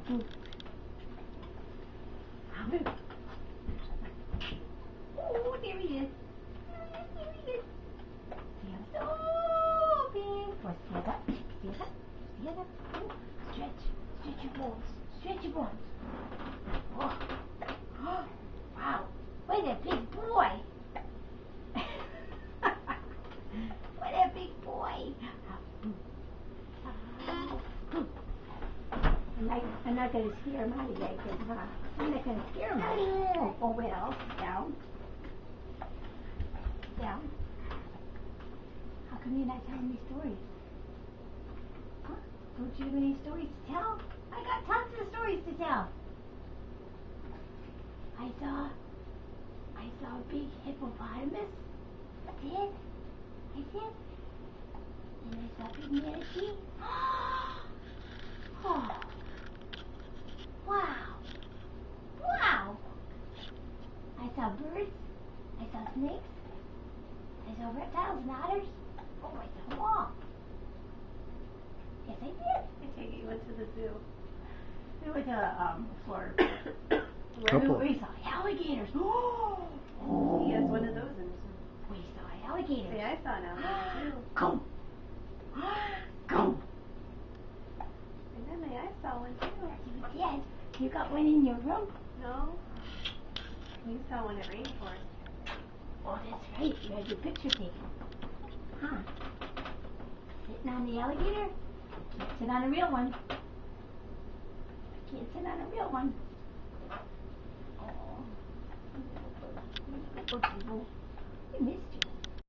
Boo. Boo. Oh, there he is. There he is. See him so big. Well, stand up. Stand up. Stand up. Oh, stretch. Stretch your bones. Stretch your bones. Oh. Oh. Wow. What a big boy. What a big boy. I'm not going to scare him out of yet, huh? I'm not going to scare him out. Oh, well. Down. Down. How come you're not telling me stories? Huh? Don't you have any stories to tell? I got tons of stories to tell. I saw a big hippopotamus. I did. And I saw a big manatee. Oh. Wow. Wow. I saw birds. I saw snakes. I saw reptiles and otters. Oh, I saw them all. Yes, I did. I take it you went to the zoo. We went to Florida. Couple. We saw alligators. Oh. He has one of those in his room. We saw alligators. See, I saw an alligator too. Go. Go. And then I saw one too. You did. You got one in your room? No. You saw one at Rainforest. Oh, that's right. You had your picture taken. Huh. Sitting on the alligator? Can't sit on a real one. Can't sit on a real one. Oh. You miss